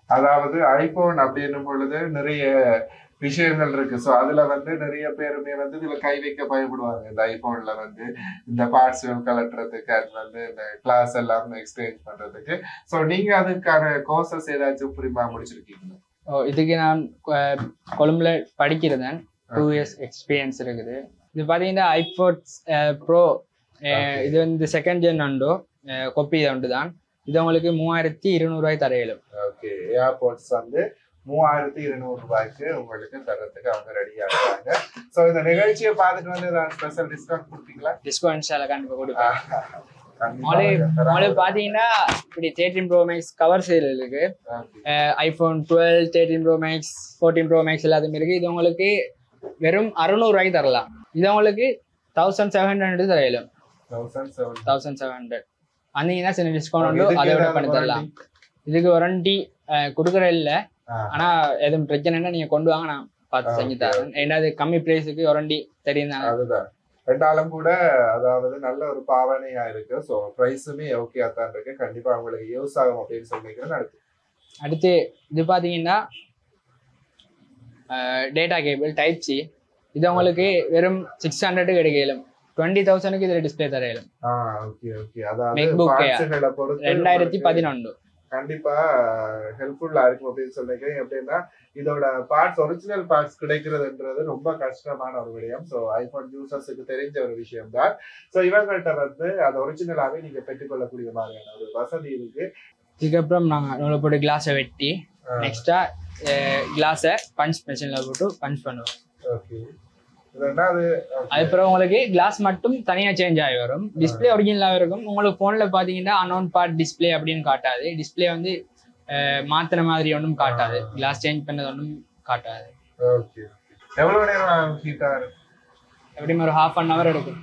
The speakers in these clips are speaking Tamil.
அதாவது ஐபோன் அப்படின்னும் பொழுது நிறைய விஷயங்கள் இருக்கு. ஸோ அதுல வந்து நிறைய பேருமே வந்து இதுல கை வைக்க பயப்படுவாங்க. இந்த ஐபோன்ல வந்து இந்த பார்ட்ஸ்கள் கலட்டுறதுக்கு, அது வந்து இந்த கிளாஸ் எல்லாம் எக்ஸ்சேஞ்ச் பண்றதுக்கு. ஸோ நீங்க அதுக்கான கோர்சஸ் ஏதாச்சும் புரியுமா முடிச்சிருக்கீங்களா? இதுக்கு நான் கொழும்புல படிக்கிறேன். 2 years எக்ஸ்பீரியன்ஸ் இருக்குது. இது பார்த்தீங்கன்னா ஐபோன் ப்ரோ இது வந்து செகண்ட் ஜென் உண்டு, கொப்பி உண்டு தான். இது உங்களுக்கு 3200 தரையிலும். ஓகே, ஏர்போர்ட்ஸ் வந்து 3200 ரூபாய்க்கு உங்களுக்கு தரத்துக்கு அவங்க ரெடியா இருக்காங்க. ஸோ இந்த நிகழ்ச்சியை பார்த்துட்டு வந்து ஸ்பெஷல் டிஸ்கவுண்ட் கொடுப்பீங்களா? டிஸ்கவுண்ட் கண்டிப்பாக கொடுப்பேன். உங்களுக்கு பார்த்தீங்கன்னா இப்படி 13 Pro Max கவர் சேல் இருக்கு. IPhone 12, 13 Pro Max, 14 Pro Max எல்லாத்துமே இருக்கு. இது உங்களுக்கு வெறும் 600 ரூபாய்க்கு தரலாம். இது உங்களுக்கு 1700 தரையிலும். 1700 வந்தீங்கன்னா சின்ன டிஸ்கவுண்ட் உண்டு, அதை விட பண்ணி தரலாம். இதுக்கு வாரண்டி கொடுக்குற இல்லை, ஆனா எதுவும் பிரச்சனைன்னா நீங்க கொண்டு வாங்க, நான் பார்த்து செஞ்சு தரேன். ஏன்னா அது கம்மி பிரைஸுக்கு வாரண்டி தெரியும் தானே. அதுதான் ரெண்டாலும் கூட அதாவது நல்ல ஒரு பாவனையா இருக்கு. ஸோ ப்ரைஸுமே ஓகேயா தான் இருக்கு. கண்டிப்பா உங்களுக்கு யூஸ் ஆகும் அப்படின்னு சொல்லிக்கிறேன். அடுத்து இது பாத்தீங்கன்னா டேட்டா கேபிள் டைப் சி. இது உங்களுக்கு வெறும் 600 கிடைக்கலும். 20,000க்கு இதுல டிஸ்பிளே தரையிலும். Okay okay. அதாவது MacBook 2011 கண்டிப்பா ஹெல்ப்ஃபுல்லா இருக்கும் அப்படின்னு சொல்லிக்கிறேன். எப்படின்னா இதோட பார்ட்ஸ், ஒரிஜினல் பார்ட்ஸ் கிடைக்கிறதுன்றது ரொம்ப கஷ்டமான ஒரு விடயம். ஸோ ஐபோன் யூசர்ஸுக்கு தெரிஞ்ச ஒரு விஷயம் தான். ஸோ இவங்கள்ட்ட வந்து அது ஒரிஜினலாவே நீங்க பெற்றுக்கொள்ளக்கூடிய மாதிரியான ஒரு வசதி இருக்கு. இதுக்கப்புறம் நாங்கள் நூலை போட்டு கிளாஸை வெட்டி நெக்ஸ்டா கிளாஸை பஞ்ச் மெஷின்ல போட்டு பஞ்ச் பண்ணுவோம். ஓகே. அதுக்கப்புறம் உங்களுக்கு கிளாஸ் மட்டும் தனியா சேஞ்ச் ஆகி வரும். டிஸ்பிளே ஒரிஜினலாக இருக்கும். உங்களுக்கு போன்ல பாத்தீங்கன்னா அன்னோன் பார்ட் டிஸ்பிளே அப்படின்னு காட்டாது. டிஸ்பிளே வந்து மாத்திர மாதிரி ஒன்றும் காட்டாது. கிளாஸ் சேஞ்ச் பண்ணது ஒன்றும் காட்டாது. ஓகே. எவ்வளவு நேரம் ஹீட்டா இருக்கும்? எப்படியும் ஒரு ½ hour எடுக்கும்.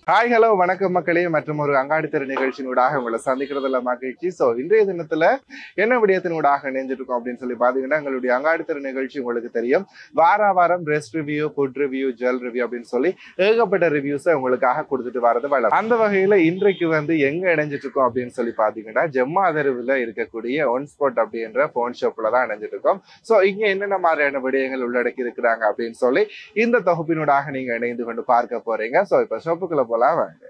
ஹாய் ஹலோ வணக்கம் மக்களே, மற்றும் ஒரு அங்காடி தெரு நிகழ்ச்சியினூடாக உங்களை சந்திக்கிறதுல மகிழ்ச்சி. ஸோ இன்றைய தினத்துல என்ன விடயத்தினூடாக இணைஞ்சிருக்கோம் அப்படின்னு சொல்லி பாத்தீங்கன்னா, எங்களுடைய அங்காடி தெரு நிகழ்ச்சி உங்களுக்கு தெரியும். வாரம் dress review, food review, jewel review அப்படின்னு சொல்லி ஏகப்பட்ட ரிவ்யூஸை உங்களுக்காக கொடுத்துட்டு வரது வளரும். அந்த வகையில இன்றைக்கு வந்து எங்க இணைஞ்சிட்டு இருக்கோம் அப்படின்னு சொல்லி பாத்தீங்கன்னா, ஜெம்மா தெருவில் இருக்கக்கூடிய ஒன் ஸ்பாட் அப்படின்ற போன் ஷாப்ல தான் இணைஞ்சிட்டு இருக்கோம். ஸோ இங்க என்னென்ன மாதிரியான விடயங்கள் உள்ளடக்கி இருக்கிறாங்க அப்படின்னு சொல்லி இந்த தொகுப்பினூடாக நீங்க இணைந்து கொண்டு பார்க்க போறீங்க. ஸோ இப்போ ஷாப்புக்குள்ள போலாம் வாங்க.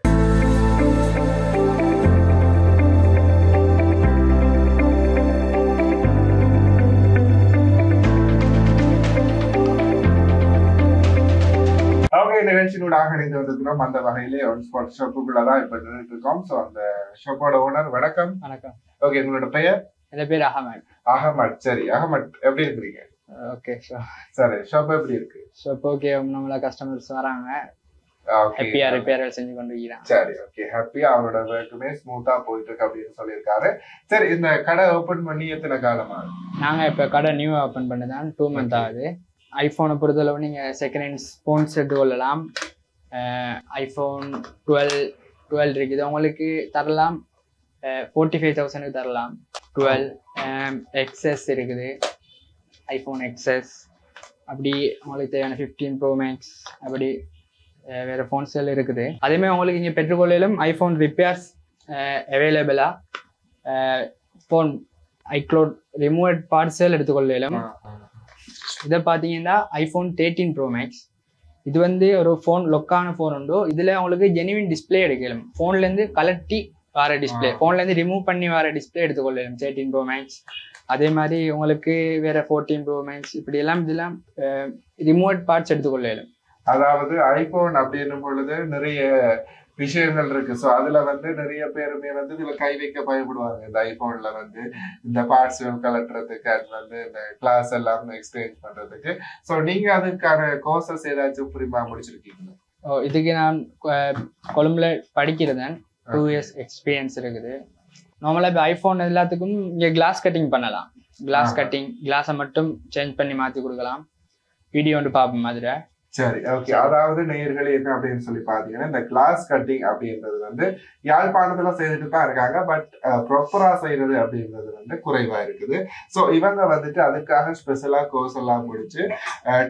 நிகழ்ச்சியினூடாக இணைந்து வந்திருக்கிறோம். அந்த வகையிலே ஒன் ஸ்பாட் ஷாப்புக்குள்ளதான் இப்ப நின்றுட்டு இருக்கோம். ஸோ அந்த ஷாப்போட ஓனர் வணக்கம். வணக்கம். ஓகே, உங்களோட பெயர்? என் பேர் அகமட். அகமட். சரி அகமட், எப்படி இருக்கிறீங்க? ஓகே. சரி, ஷாப் எப்படி இருக்கு? ஷாப் ஓகே, நம்மள கஸ்டமர்ஸ் வராங்க, ஹாப்பியா ரிப்பேர் செஞ்சு கொண்டு இருக்கிறாங்க. சரி ஓகே, ஹாப்பியா அவரோட ஒர்க்குமே ஸ்மூத்தா போயிட்டு இருக்கு அப்படின்னு சொல்லியிருக்காரு. சரி, இந்த கடை ஓபன் பண்ணி எத்தனை காலமா? நாங்க இப்ப கடை நியூ ஓபன் பண்ணதான் 2 months ஆகுது. ஐபோனை பொறுத்தளவு நீங்க செகண்ட் ஹேண்ட்ஸ் போன்ஸ் எடுத்துக்கொள்ளலாம். ஐபோன் 12 இருக்குது, உங்களுக்கு தரலாம் 45,000க்கு தரலாம். 12 XS இருக்குது, ஐபோன் XS. அப்படி உங்களுக்கு தேவையான 15 Pro Max அப்படி வேற ஃபோன்ஸ் எல்லாம் இருக்குது. அதேமாதிரி உங்களுக்கு இங்கே பெற்றுக்கொள்ளையிலும் ஐஃபோன் ரிப்பேர்ஸ் அவைலபிளா, ஃபோன் ஐக்ளவுட் ரிமூவ் பார்ட்ஸல் எடுத்துக்கொள்ளையிலும். இதை பார்த்தீங்கன்னா ஐஃபோன் 13 Pro Max. இது வந்து ஒரு ஃபோன் லொக்கான ஃபோன் உண்டு. இதில் உங்களுக்கு ஜெனுவின் டிஸ்பிளே எடுக்கலாம். ஃபோன்லேருந்து கலட்டி வர டிஸ்பிளே, ஃபோன்லேருந்து ரிமூவ் பண்ணி வர டிஸ்பிளே எடுத்துக்கொள்ளலாம் 13 Pro Max. அதே மாதிரி உங்களுக்கு வேற 14 Pro Max இப்படி எல்லாம் இதெல்லாம் ரிமூவ் பார்ட்ஸ் எடுத்துக்கொள்ளலாம். அதாவது ஐபோன் அப்படின்னும் பொழுது நிறைய விஷயங்கள் இருக்கு. ஸோ அதுல வந்து நிறைய பேருமே வந்து இதுல கை வைக்க பயப்படுவாங்க. இந்த ஐபோன்ல வந்து இந்த பார்ட்ஸ்கள் கலட்டுறதுக்கு, அது வந்து இந்த கிளாஸ் எல்லாம் எக்ஸ்சேஞ்ச் பண்றதுக்கு. ஸோ நீங்க அதுக்கான கோர்சஸ் ஏதாச்சும் புரியுமா முடிச்சிருக்கீங்களா? இதுக்கு நான் கொழும்புல படிக்கிறேன். 2 years எக்ஸ்பீரியன்ஸ் இருக்குது. நார்மலா இப்போ ஐபோன் எல்லாத்துக்கும் இங்கே கிளாஸ் கட்டிங் பண்ணலாம். கிளாஸ் கட்டிங், கிளாஸை மட்டும் சேஞ்ச் பண்ணி மாற்றி கொடுக்கலாம். வீடியோ வந்து பார்ப்போம் மாதிரி. சரி ஓகே. அதாவது நேயர்களே என்ன அப்படின்னு சொல்லி பாத்தீங்கன்னா, இந்த கிளாஸ் கட்டிங் அப்படின்றது வந்து யாழ்ப்பாணத்துல செய்துட்டு தான் இருக்காங்க. பட் ப்ராப்பரா செய்யறது அப்படின்றது வந்து குறைவா இருக்குது. ஸோ இவங்க வந்துட்டு அதுக்காக ஸ்பெஷலா கோர்ஸ் எல்லாம் முடிச்சு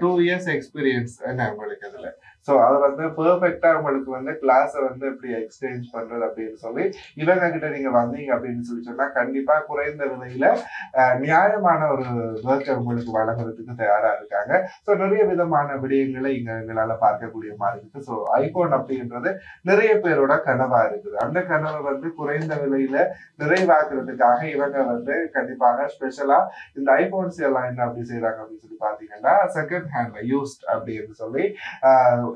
2 years எக்ஸ்பீரியன்ஸ் என்ன உங்களுக்கு அதுல. ஸோ அது வந்து பெர்ஃபெக்டா உங்களுக்கு வந்து கிளாஸை வந்து எப்படி எக்ஸ்சேஞ்ச் பண்றது அப்படின்னு சொல்லி இவங்க கிட்ட நீங்க வந்தீங்க அப்படின்னு சொல்லி சொன்னா கண்டிப்பா குறைந்த விலையில நியாயமான ஒரு ஒர்க்கை உங்களுக்கு வழங்குறதுக்கு தயாரா இருக்காங்க. ஸோ நிறைய விதமான விடயங்களை இங்க எங்களால பார்க்கக்கூடிய மாதிரி இருக்கு. ஸோ ஐபோன் அப்படின்றது நிறைய பேரோட கனவா இருக்குது. அந்த கனவை வந்து குறைந்த விலையில நிறைவாக்குறதுக்காக இவங்க வந்து கண்டிப்பாக ஸ்பெஷலா இந்த ஐபோன்ஸ் எல்லாம் என்ன அப்படி செய்யறாங்க அப்படின்னு சொல்லி பாத்தீங்கன்னா செகண்ட் ஹேண்ட்ல யூஸ்ட் அப்படின்னு சொல்லி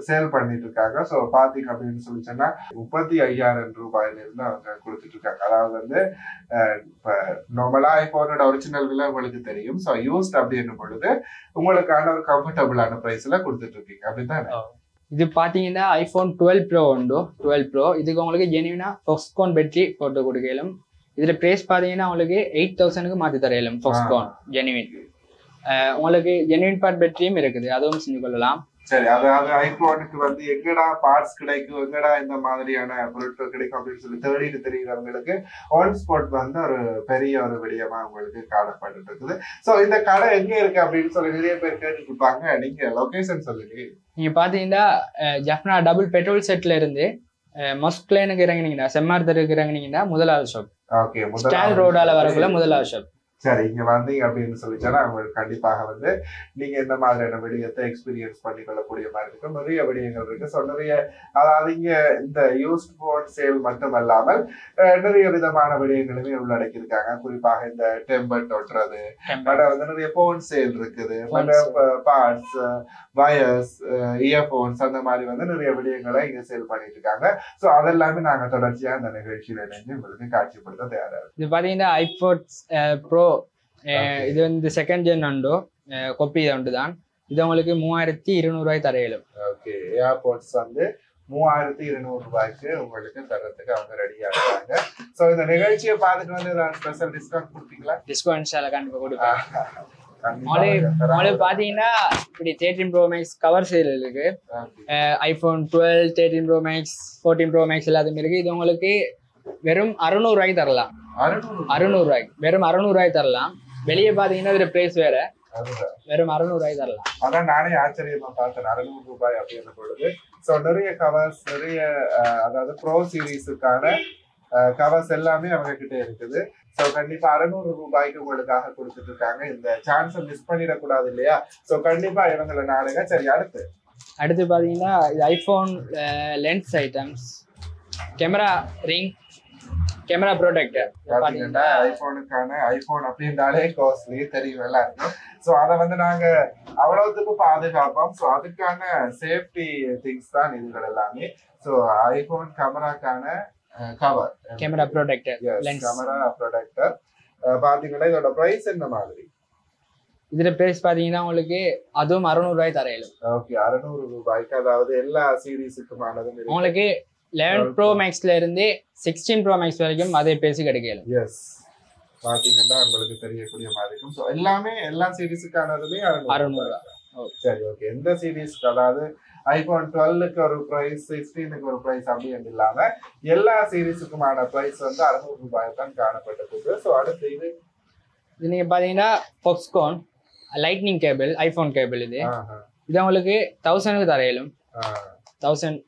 சேல் பண்ணிட்டு இருக்காங்க. ஸோ பாத்தீங்க அப்படின்னு சொல்லி சொன்னா 35,000 ரூபாயில இருந்து அவங்க கொடுத்துட்டு இருக்காங்க. அதாவது வந்து இப்ப நார்மலா ஐபோனோட ஒரிஜினல் விலை உங்களுக்கு தெரியும். ஸோ யூஸ்ட் அப்படின்னு பொழுது உங்களுக்கான ஒரு கம்ஃபர்டபுளான பிரைஸ்ல கொடுத்துட்டு இருக்கீங்க அப்படிதான். இது பாத்தீங்கன்னா ஐபோன் 12 ப்ரோ உண்டு. 12 ப்ரோ இதுக்கு உங்களுக்கு ஜெனியூனா ஃபாக்ஸ்கான் பேட்டரி போட்டு கொடுக்கலும். இதுல பிரைஸ் பாத்தீங்கன்னா உங்களுக்கு 8,000க்கு மாத்தி தரையிலும் ஃபாக்ஸ்கான் ஜெனியூன். உங்களுக்கு ஜெனியூன் பார்ட் பேட்டரியும் இருக்குது, அதுவும் செஞ்சு கொள்ளலாம். சரி, அதாவது ஐபோனுக்கு வந்து எங்கடா பார்ட்ஸ் கிடைக்கும், எங்கடா இந்த மாதிரியான பொருட்கள் கிடைக்கும் அப்படின்னு சொல்லி தேடிட்டு தெரிகிறவங்களுக்கு ஆன் ஸ்பாட் வந்து ஒரு பெரிய ஒரு விடயமா உங்களுக்கு காணப்பட்டு இருக்குது. ஸோ இந்த கடை எங்க இருக்கு அப்படின்னு சொல்லி நிறைய பேர் கேட்டுட்டு இருப்பாங்க. நீங்க லொகேஷன் சொல்லுங்க. நீங்க பாத்தீங்கன்னா ஜப்னா டபுள் பெட்ரோல் செட்ல இருந்து மொஸ்க்லேனுக்கு இறங்கினீங்கன்னா செம்மார் தெருக்கு இறங்கினீங்கன்னா முதலாவது ஷாப். ஓகே, ஸ்டால் ரோடால வரக்குள்ள முதலாவது ஷாப். சரி, இங்க வந்தீங்க அப்படின்னு சொல்லிச்சா உங்களுக்கு கண்டிப்பாக வந்து நீங்க இந்த மாதிரியான விடயத்தை எக்ஸ்பீரியன்ஸ் பண்ணி கொள்ளக்கூடிய மாதிரி இருக்கும். நிறைய விடயங்கள் இருக்கு. ஸோ நிறைய அதாவது இங்க இந்த யூஸ்ட் போன் சேல் மட்டும் அல்லாமல் நிறைய விதமான விடயங்களுமே உள்ளடக்கி இருக்காங்க. குறிப்பாக இந்த டெம்பர் தொட்டுறது, வந்து நிறைய போன் சேல் இருக்குது, பார்ட்ஸ், வயர்ஸ், இயர்போன்ஸ் அந்த மாதிரி வந்து நிறைய விடயங்களை இங்க சேல் பண்ணிட்டு இருக்காங்க. ஸோ அதெல்லாமே நாங்க தொடர்ச்சியா இந்த நிகழ்ச்சியில இணைந்து உங்களுக்கு காட்சிப்படுத்த தயாரா இருக்கு. இது பாத்தீங்கன்னா ஐபோன் ப்ரோ இது வந்து செகண்ட் ஜென் உண்டு, கொப்பி உண்டு தான். இது உங்களுக்கு 3,200 ரூபாய் தரையிலும். ஓகே, ஏர்போர்ட்ஸ் வந்து 3,200 ரூபாய்க்கு உங்களுக்கு தரத்துக்கு அவங்க ரெடியா இருக்காங்க. ஸோ இந்த நிகழ்ச்சியை பார்த்துட்டு வந்து ஸ்பெஷல் டிஸ்கவுண்ட் கொடுப்பீங்களா? டிஸ்கவுண்ட் கண்டிப்பா கொடுப்பேன். உங்களுக்கு பாத்தீங்கன்னா இப்படி 13 ப்ரோ மேக்ஸ் கவர் சேல் இருக்கு. IPhone 12, 13 pro max, 14 pro max எல்லாத்தையும் இருக்கு. இது உங்களுக்கு வெறும் 600 ரூபாய்க்கு தரலாம். 600 ரூபாய்க்கு வெறும் 600 ரூபாய்க்கு தரலாம். வெளியே பாத்தீங்கன்னா இதுல பிரைஸ் வேற, வெறும் 600 ரூபாய்க்கு தரலாம். அதான் நானே ஆச்சரியமா பார்த்தேன் 600 ரூபாய் அப்படின்ற பொழுது. ஸோ நிறைய கவர்ஸ், நிறைய அதாவது ப்ரோ சீரீஸுக்கான கவர்ஸ் எல்லாமே அவங்க கிட்ட இருக்குது. ஸோ கண்டிப்பா 600 ரூபாய்க்கு உங்களுக்காக கொடுத்துட்டு இருக்காங்க. இந்த சான்ஸை மிஸ் பண்ணிடக்கூடாது இல்லையா? ஸோ கண்டிப்பா இவங்களை நாடுங்க. சரி, அடுத்து பாத்தீங்கன்னா இது iPhone lens items, camera ring, camera protector. பாத்தீங்கன்னா ஐபோனுக்கான ஐபோன் அப்படின்றாலே காஸ்ட்லி தெரியும் எல்லாருக்கும். ஸோ அதை வந்து நாங்க அவ்வளவுக்கு பாதுகாப்போம். ஸோ அதுக்கான சேஃப்டி திங்ஸ் தான் இதுகள் எல்லாமே. ஸோ ஐபோன் கேமராக்கான கவர், கேமரா ப்ரொடெக்டர், கேமரா ப்ரொடெக்டர் பாத்தீங்கன்னா இதோட பிரைஸ் என்ன மாதிரி? இதுல பிரைஸ் பாத்தீங்கன்னா உங்களுக்கு அதுவும் 600 ரூபாய் தரையிலும். ஓகே, 600 ரூபாய்க்கு அதாவது எல்லா சீரீஸுக்குமானதும் உங்களுக்கு 11 ப்ரோ மேக்ஸ்ல இருந்து 16 ப்ரோ மேக்ஸ் வரைக்கும் அதே பேசி கிடைக்கல. எஸ், பாத்தீங்கன்னா உங்களுக்கு தெரியக்கூடிய மாதிரி இருக்கும். ஸோ எல்லாமே எல்லா சீரீஸுக்கானதுமே 600. சரி, ஓகே. எந்த சீரீஸ்க்கு அதாவது ஐபோன் 12க்கு ஒரு பிரைஸ், 16க்கு ஒரு பிரைஸ் அப்படின்னு இல்லாம எல்லா சீரீஸுக்குமான பிரைஸ் வந்து 600 ரூபாய் தான் காணப்பட்டிருக்கு. ஸோ அடுத்து இது நீங்க பாத்தீங்கன்னா Foxconn lightning cable, iPhone cable. இது உங்களுக்கு 1000க்கு தரையிலும். 1000.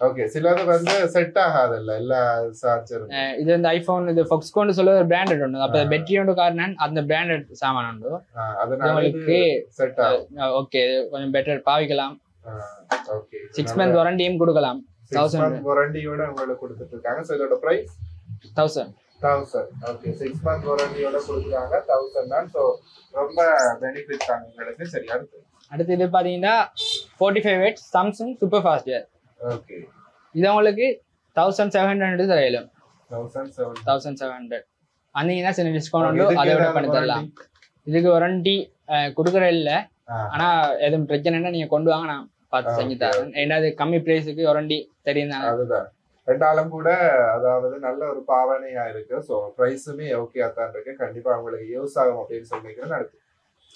ஓகே, சிலது வந்து செட் ஆகாதுல்ல எல்லா சார்ஜரும். இது வந்து ஐபோன் இது ஃபாக்ஸ்கான் சொல்ல ஒரு பிராண்டட் உண்டு. அப்ப பேட்டரி உண்டு காரணம் அந்த பிராண்டட் சாமான் உண்டு. அதனால உங்களுக்கு செட் ஆகும். ஓகே, கொஞ்சம் பெட்டர் பாவிக்கலாம். ஓகே, 6 மந்த் வாரண்டியும் கொடுக்கலாம். 1000 மந்த் வாரண்டியோட உங்களுக்கு கொடுத்துட்டு இருக்காங்க. சோ இதோட பிரைஸ் 1000. ஓகே, 6 மந்த் வாரண்டியோட கொடுக்குறாங்க. 1000 தான். சோ ரொம்ப பெனிஃபிட் தான் உங்களுக்கு. சரி, அடுத்து இது பாத்தீங்கன்னா 45 what Samsung super fast air. Okay, இது உங்களுக்கு 1700 தரையிலும். 1700 வந்தீங்கன்னா சின்ன டிஸ்கவுண்ட் உண்டு, அதை விட பண்ணி தரலாம். இதுக்கு வாரண்டி கொடுக்குற இல்ல, ஆனா எதுவும் பிரச்சனைன்னா நீங்க கொண்டு வாங்க, நான் பார்த்து செஞ்சு தரேன். ரெண்டாவது கம்மி பிரைஸுக்கு வாரண்டி தெரியும் தானே. அதுதான் ரெண்டாலும் கூட அதாவது நல்ல ஒரு பாவனையா இருக்கு. ஸோ ப்ரைஸுமே ஓகே தான் இருக்கு. கண்டிப்பா உங்களுக்கு யூஸ் ஆகும் அப்படின்னு சொல்லிக்கிறேன்.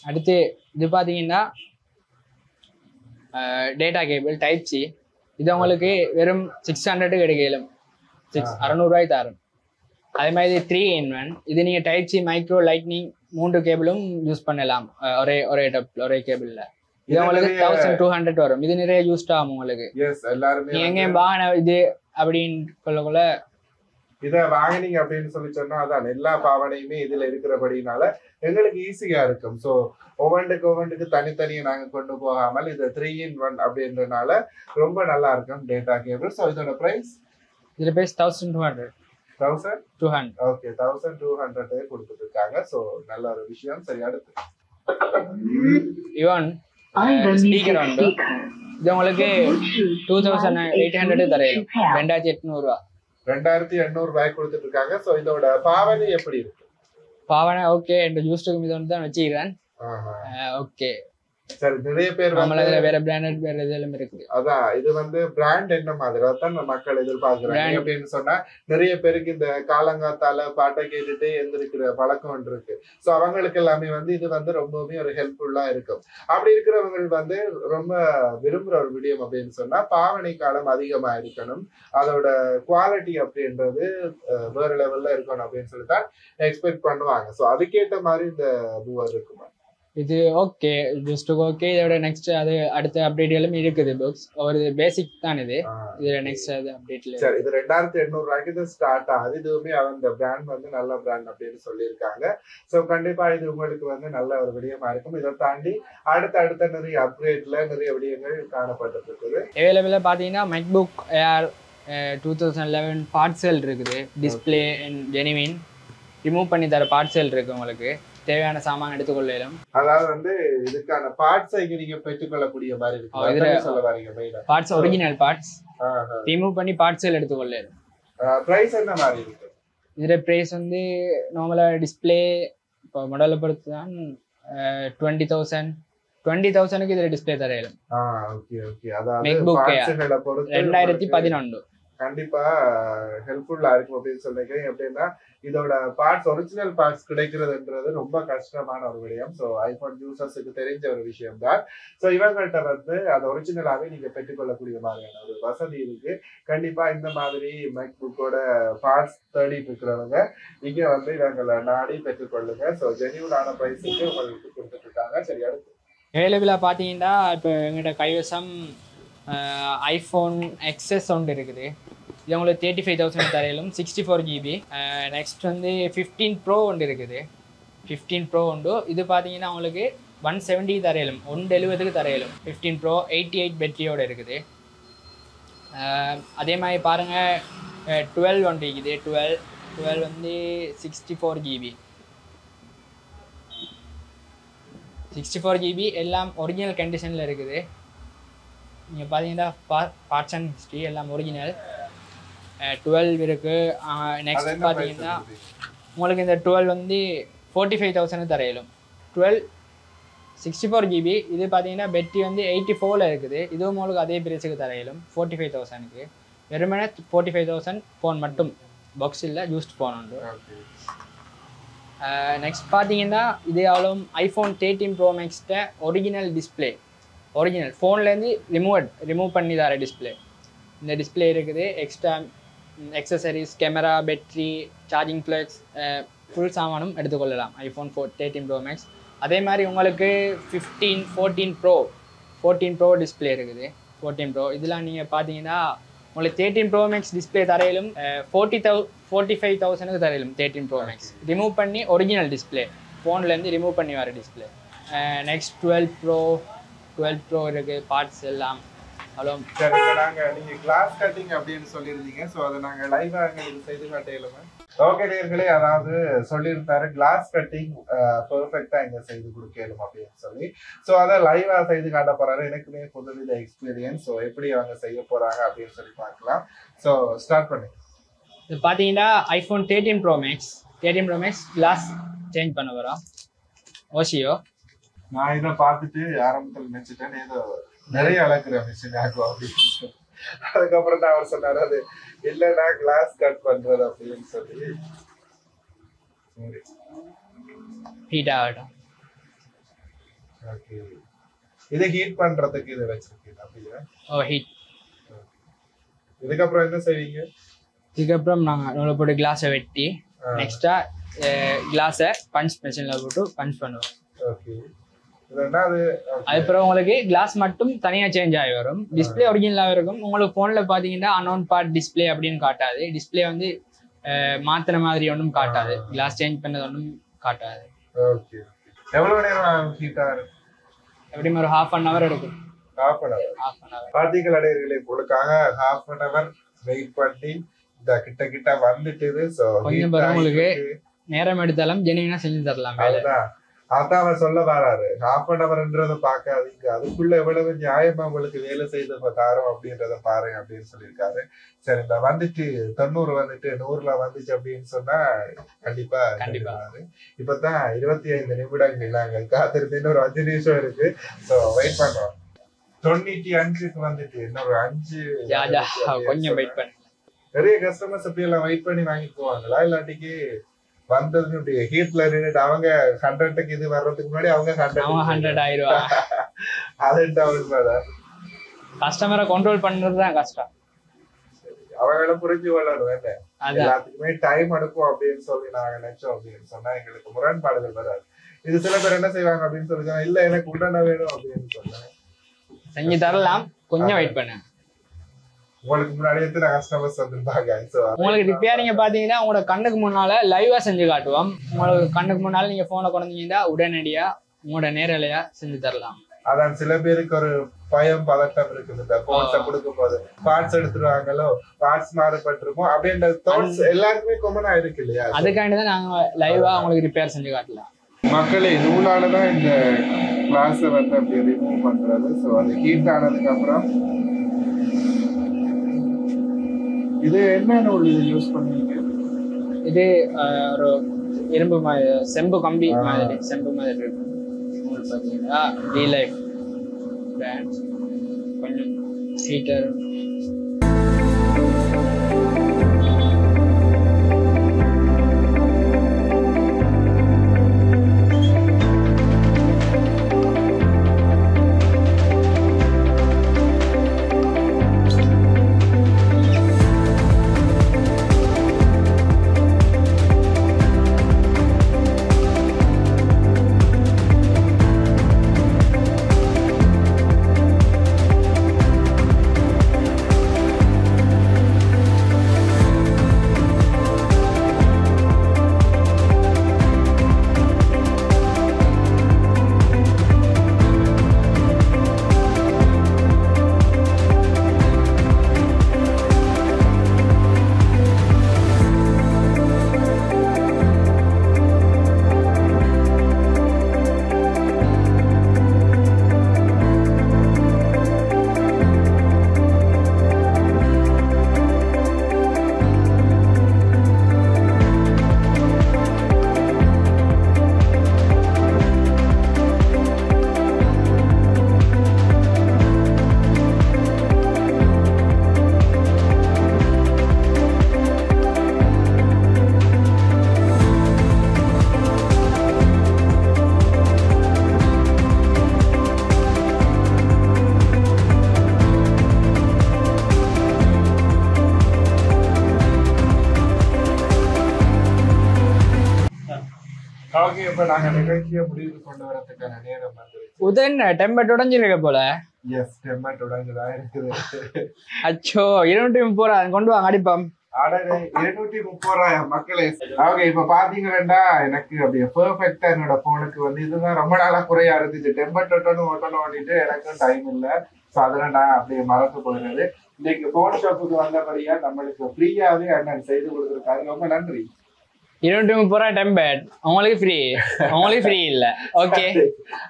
அடுத்து இது பாத்தீங்கன்னா டேட்டா கேபிள் டைப் சி. இது உங்களுக்கு வெறும் 600 கிடைக்கலும். 600 ரூபாய் தரும். அதே மாதிரி 3-in-1. இது நீங்க டைப் சி, மைக்ரோ, லைட்னிங் 3 கேபிளும் யூஸ் பண்ணலாம் ஒரே கேபிள்ல. இது உங்களுக்கு 1200 வரும். இது நிறைய யூஸ்ட் ஆகும் உங்களுக்கு. எஸ், எல்லாருமே நீங்க எங்கேயும் வாங்கின இது அப்படின்னு சொல்லக்குள்ள இதை வாங்கினீங்க அப்படின்னு சொல்லி சொன்னா அதான் எல்லா பாவனையுமே இதுல இருக்கிறபடினால எங்களுக்கு ஈஸியா இருக்கும். ஸோ ஒவ்வொன்றுக்கு தனித்தனியை நாங்க கொண்டு போகாமல் இது 3-in-1 அப்படின்றனால ரொம்ப நல்லா இருக்கும் டேட்டா கேபிள். ஸோ இதோட பிரைஸ் இதுல பிரைஸ் 1200. ஓகே, 1200 கொடுத்துட்டு இருக்காங்க. ஸோ நல்ல ஒரு விஷயம். சரி, அடுத்து இவன் ஸ்பீக்கர் உண்டு. இது உங்களுக்கு 2800 தரையும் 2800 ரூபா. 2800 ரூபாய் கொடுத்துட்டு இருக்காங்க. ஸோ இதோட பாவனை எப்படி இருக்கு? பாவனை ஓகே, இந்த ஜூஸ்டுக்கு மீது தான் வச்சுக்கிறேன். ஓகே, சரி. நிறைய பேர் வேற பிராண்டட் வேற இதெல்லாம் இருக்குது. அதான் இது பிராண்ட் என்ன மாதிரி தான் மக்கள் எதிர்பார்க்கிறாங்க அப்படின்னு சொன்னா நிறைய பேருக்கு இந்த காலங்காத்தால பாட்டை கேட்டுட்டு எந்திருக்கிற பழக்கம் ஒன்று இருக்கு. ஸோ அவங்களுக்கு எல்லாமே இது ரொம்பவுமே ஒரு ஹெல்ப்ஃபுல்லா இருக்கும். அப்படி இருக்கிறவங்க ரொம்ப விரும்புற ஒரு விடயம் அப்படின்னு சொன்னா பாவனை காலம் அதிகமா இருக்கணும், அதோட குவாலிட்டி அப்படின்றது வேற லெவல்ல இருக்கணும் அப்படின்னு சொல்லிதான் எக்ஸ்பெக்ட் பண்ணுவாங்க. ஸோ அதுக்கேற்ற மாதிரி இந்த பூவர் இருக்குமா? இது ஓகே, ஜஸ்ட் ஓகே. இதோட நெக்ஸ்ட் அது அடுத்த அப்டேட் எல்லாம் இருக்குது. புக்ஸ் ஒரு பேசிக் தான் இது. இது நெக்ஸ்ட் அது அப்டேட்ல சரி. இது 2800 ரூபாய்க்கு இது ஸ்டார்ட் ஆகுது. இதுவுமே அந்த பிராண்ட் நல்ல பிராண்ட் அப்படின்னு சொல்லியிருக்காங்க. ஸோ கண்டிப்பா இது உங்களுக்கு நல்ல ஒரு விடயமா இருக்கும். இதை தாண்டி அடுத்த நிறைய அப்கிரேட்ல நிறைய விடயங்கள் காணப்பட்டு இருக்குது. அவைலபிளா பாத்தீங்கன்னா MacBook Air 2011 பார்ட்சல் இருக்குது. டிஸ்பிளே அண்ட் ஜெனுவின் ரிமூவ் பண்ணி தர பார்ட்சல் இருக்கு. உங்களுக்கு தேவையான சாமான் எடுத்துக்கொள்ளலாம். அதாவது இதுக்கான பார்ட்ஸ் இங்க நீங்க பெற்றுக்கொள்ளக்கூடிய மாதிரி இருக்கு. இதுல சொல்ல வரீங்க மெயினா பார்ட்ஸ் ஒரிஜினல் பார்ட்ஸ் ரிமூவ் பண்ணி பார்ட்ஸ்ல எடுத்துக்கொள்ளலாம். பிரைஸ் என்ன மாதிரி இருக்கு? இதுல பிரைஸ் நார்மலா டிஸ்ப்ளே இப்போ மாடலை பொறுத்து தான் 20,000க்கு இதுல டிஸ்ப்ளே தரலாம். Okay okay. அதாவது MacBook பார்ட்ஸ்களை பொறுத்து 2011 கண்டிப்பா ஹெல்ப்ஃபுல்லா இருக்கும் அப்படின்னு சொல்லிக்கிறேன். எப்படின்னா இதோட பார்ட்ஸ் ஒரிஜினல் பார்ட்ஸ் கிடைக்கிறதுன்றது ரொம்ப கஷ்டமான ஒரு விடயம். ஸோ ஐபோன் யூசர்ஸுக்கு தெரிஞ்ச ஒரு விஷயம் தான். ஸோ இவங்கள்ட்ட அது ஒரிஜினலாவே நீங்க பெற்றுக்கொள்ளக்கூடிய மாதிரியான ஒரு வசதி இருக்கு. கண்டிப்பா இந்த மாதிரி மேக்புக்கோட பார்ட்ஸ் தேடிட்டு இருக்கிறவங்க இங்க இவங்களை நாடி பெற்றுக்கொள்ளுங்க. ஸோ ஜென்யூனான பிரைஸுக்கு உங்களுக்கு கொடுத்துட்டு இருக்காங்க. சரி, அடுத்து அவைலபிளா பாத்தீங்கன்னா இப்போ எங்கிட்ட கைவசம் ஐஃபோன் XS ஒன்று இருக்குது. இது உங்களுக்கு 35,000 தரையிலும் 64 GB. நெக்ஸ்ட் 15 Pro ஒன்று இருக்குது. 15 Pro உண்டு. இது பார்த்தீங்கன்னா உங்களுக்கு 170 தரையிலும் 170க்கு தரையிலும் 15 Pro 88 பேட்டரியோடு இருக்குது. அதே மாதிரி பாருங்கள் 12 ஒன்று இருக்குது. 12 64 GB. 64 GB எல்லாம் ஒரிஜினல் கண்டிஷனில் இருக்குது. நீங்கள் பார்த்தீங்கன்னா பார்ட்ஸ் அண்ட் ஹிஸ்ட்ரி எல்லாம் ஒரிஜினல். 12 இருக்குது. நெக்ஸ்ட் பார்த்தீங்கன்னா உங்களுக்கு இந்த 12 45,000 தரையிலும் 12 64 GB. இது பார்த்தீங்கன்னா பேட்டரி 84ல் இருக்குது. இதுவும் உங்களுக்கு அதே பிரைஸுக்கு தரையிலும் 45,000க்கு. வெறுமனே 45,000 ஃபோன் மட்டும், பாக்ஸ் இல்லை, யூஸ்ட் ஃபோன் உண்டு. நெக்ஸ்ட் பார்த்தீங்கன்னா இது அவ்வளோ ஐஃபோன் 13 Pro Maxட்ட ஒரிஜினல் டிஸ்பிளே, ஒரிஜினல் ஃபோன்லேருந்து ரிமூவ் பண்ணி தர டிஸ்பிளே. இந்த டிஸ்பிளே இருக்குது. Extra accessories, camera, battery, charging flex, full சாமானும் எடுத்துக்கொள்ளலாம் ஐஃபோன் 13 Pro Max. அதே மாதிரி உங்களுக்கு 14 Pro டிஸ்பிளே இருக்குது. 14 Pro இதெல்லாம் நீங்கள் பார்த்தீங்கன்னா உங்களுக்கு 13 Pro Max டிஸ்பிளே தரையிலும் 45,000க்கு தரையிலும் 13 Pro Max ரிமூவ் பண்ணி ஒரிஜினல் டிஸ்பிளே, ஃபோன்லேருந்து ரிமூவ் பண்ணி வர டிஸ்பிளே. நெக்ஸ்ட் 12 Pro இருக்குது. பார்ட்ஸ் எல்லாம் ஹலோ. சரி, நீங்க கிளாஸ் கட்டிங் அப்படின்னு சொல்லியிருந்தீங்க. ஸோ அதை நாங்கள் லைவா எங்களுக்கு செய்து காட்டையிலுமே. ஓகே நேயர்களே, அதாவது சொல்லியிருந்தாரு கிளாஸ் கட்டிங் பெர்ஃபெக்டா இங்க செய்து கொடுக்கலும் அப்படின்னு சொல்லி. ஸோ அதை லைவா செய்து காட்ட போறாரு. எனக்குமே புதுவித எக்ஸ்பீரியன்ஸ். ஸோ எப்படி அவங்க செய்ய போறாங்க அப்படின்னு சொல்லி பார்க்கலாம். ஸோ ஸ்டார்ட் பண்ணி இது பார்த்தீங்கன்னா iPhone 13 Pro Max glass change பண்ண வரோம். ஓசியோ நான் இதை பார்த்துட்டு ஆரம்பத்தில் நினைச்சிட்டேன் ஏதோ நிறைய அளக்குற மிஷின் ஆகும் அப்படின்னு. அதுக்கப்புறம் தான் அவர் சொன்னாரு அது இல்லைன்னா கிளாஸ் கட் பண்றது அப்படின்னு சொல்லி. ஹீட் ஆகட்டும். ஓகே, இதை ஹீட் பண்றதுக்கு இதை வச்சிருக்கீங்க அப்படியா? ஹீட். இதுக்கப்புறம் என்ன செய்வீங்க? இதுக்கப்புறம் நாங்கள் நூலை போட்டு கிளாஸை வெட்டி நெக்ஸ்டா கிளாஸை பஞ்ச் மிஷினில் போட்டு பஞ்ச் பண்ணுவோம். ஓகே, அதுக்கப்புறம் உங்களுக்கு கிளாஸ் மட்டும் தனியா சேஞ்ச் ஆகி வரும். டிஸ்பிளே ஒரிஜினலாக இருக்கும். உங்களுக்கு போன்ல பாத்தீங்கன்னா அன்னோன் பார்ட் டிஸ்பிளே அப்படின்னு காட்டாது. டிஸ்பிளே வந்து மாத்திர மாதிரி ஒன்றும் காட்டாது. கிளாஸ் சேஞ்ச் பண்ணது ஒன்றும் காட்டாது. ஓகே. எவ்வளவு நேரம் ஹீட்டா இருக்கும்? எப்படியும் ஒரு half an hour எடுக்கும். half an hour. பார்த்தீங்களா நேயர்களே, உங்களுக்காக half an hour வெயிட் பண்ணி இந்த கிட்ட வந்துட்டு சோ கொஞ்சம் பேர் உங்களுக்கு நேரம் எடுத்தாலும் ஜெனினா செஞ்சு தரலாம். அதான் அவர் சொல்ல வராரு, half an hourன்றத பாக்காதீங்க, அதுக்குள்ள எவ்வளவு நியாயமா உங்களுக்கு வேலை செய்த தாரம் அப்படின்றத பாருங்க அப்படின்னு சொல்லியிருக்காரு. சரி, இந்த வந்துட்டு 90 வந்துட்டு 100ல வந்துச்சு அப்படின்னு சொன்னா கண்டிப்பா. இப்பதான் 25 நிமிடங்கள் நாங்க காத்திருந்து இன்னொரு 5 நிமிஷம் இருக்கு. சோ வெயிட் பண்றோம். 95க்கு வந்துட்டு இன்னொரு 5 கொஞ்சம் வெயிட் பண்ணு. நிறைய கஸ்டமர்ஸ் அப்படி எல்லாம் வெயிட் பண்ணி வாங்கிட்டு போவாங்களா, இல்லாட்டிக்கு வந்தது இப்படி ஹீட்ல நின்றுட்டு அவங்க 100க்கு இது வர்றதுக்கு முன்னாடி அவங்க 100 ஆயிடுவாங்க. கஸ்டமரை கண்ட்ரோல் பண்றதுதான் கஷ்டம். அவங்கள புரிஞ்சு கொள்ளணும். எல்லாத்துக்குமே டைம் எடுக்கும் அப்படின்னு சொல்லி நாங்க நினைச்சோம் அப்படின்னு சொன்னா எங்களுக்கு முரண்பாடுகள் வராது. இது சில பேர் என்ன செய்வாங்க அப்படின்னு சொல்லி இல்ல எனக்கு உடனே வேணும் அப்படின்னு சொன்னாங்க. செஞ்சு தரலாம், கொஞ்சம் வெயிட் பண்ணு. உங்களுக்கு முன்னாடி எத்தனை கஸ்டமர்ஸ் வந்திருப்பாங்க. உங்களுக்கு ரிப்பேரிங்க பாத்தீங்கன்னா உங்களோட கண்ணுக்கு முன்னால லைவா செஞ்சு காட்டுவோம். உங்களுக்கு கண்ணுக்கு முன்னால நீங்க போனை கொண்டீங்கன்னா உடனடியா உங்களோட நேரலையா செஞ்சு தரலாம். அதான் சில பேருக்கு ஒரு பயம் பதட்டம் இருக்குது. இந்த போன்ஸை கொடுக்கும் போது பார்ட்ஸ் எடுத்துருவாங்களோ, பார்ட்ஸ் மாறுபட்டிருக்கும் அப்படின்ற தாட்ஸ் எல்லாருக்குமே காமனா இருக்கு இல்லையா? அதுக்காண்டிதான் நாங்க லைவா உங்களுக்கு ரிப்பேர் செஞ்சு காட்டலாம். மக்களே, நூலாலதான் இந்த கிளாஸை வந்து அப்படி ரிமூவ் பண்றது. ஸோ அது ஹீட் ஆனதுக்கு அப்புறம் இது என்ன நூல் யூஸ் பண்ணுவீங்க? இது ஒரு இரும்பு மாதிரி, செம்பு கம்பி மாதிரி, செம்பு மாதிரி இருக்கு நூல். பார்த்தீங்கன்னா V-Life பிராண்ட். கொஞ்சம் ஹீட்டர். நாங்க நிகழ்ச்சியை முடிவு கொண்டு வரதுக்கான நேரம் வந்துருச்சு. உதன் டெம்பட் உடைஞ்சிருக்க போல. எஸ், டெம்பட் உடைஞ்சுதான் இருக்குது. அச்சோ, 230 கொண்டு வாங்க அடிப்போம். 230 மக்களே. ஓகே, இப்ப பாத்தீங்கன்னா எனக்கு அப்படியே பெர்ஃபெக்டா என்னோட போனுக்கு வந்து இதுதான் ரொம்ப நாளா குறையா இருந்துச்சு. டெம்பட் ஒட்டணும் ஓட்டிட்டு எனக்கும் டைம் இல்ல. சோ அதெல்லாம் நான் அப்படியே மறந்து போயிடுறது. இன்னைக்கு போன் ஷாப்புக்கு வந்தபடியா நம்மளுக்கு ஃப்ரீயாவே அண்ணன் செய்து கொடுத்துருக்காரு. ரொம்ப நன்றி. 230 டெம்பட் உங்களுக்கு ஃப்ரீ. உங்களுக்கு ஃப்ரீ இல்ல. ஓகே,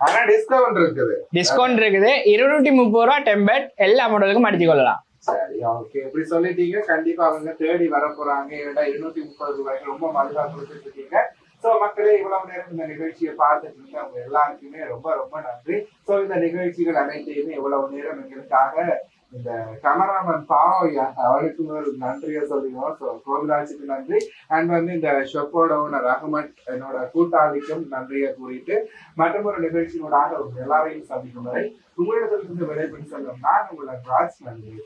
ஆனா டிஸ்கவுண்ட் இருக்குது. டிஸ்கவுண்ட் இருக்குது. 230 டெம்பட் எல்லா மாடலுக்கும் அடிச்சு கொள்ளலாம். சரி, ஓகே, இப்படி சொல்லிட்டீங்க. கண்டிப்பா அவங்க தேடி வர போறாங்க. 230 ரூபாய்க்கு ரொம்ப மலிவா கொடுத்துட்டு இருக்கீங்க. சோ மக்களே, இவ்வளவு நேரம் இந்த நிகழ்ச்சியை பார்த்துட்டு இருந்த அவங்க எல்லாருக்குமே ரொம்ப ரொம்ப நன்றி. சோ இந்த நிகழ்ச்சிகள் அனைத்தையுமே இவ்வளவு நேரம் எங்களுக்காக இந்த கேமராமேன் பாவையா அவருக்கு ஒரு நன்றியை சொல்லிடுவோம். ஸோ கோவிராஜுக்கு நன்றி. அண்ட் வந்து இந்த ஷெப்போட ஓனர் அகமட் என்னோட கூட்டாளிக்கும் நன்றியை கூறிட்டு மற்றும் ஒரு நிகழ்ச்சியோடாக எல்லாரையும் சந்திக்கும் வரை உங்களிடத்திலிருந்து விடைபெற்று செல்லும் நான் உங்களோட ராஜ். நன்றி.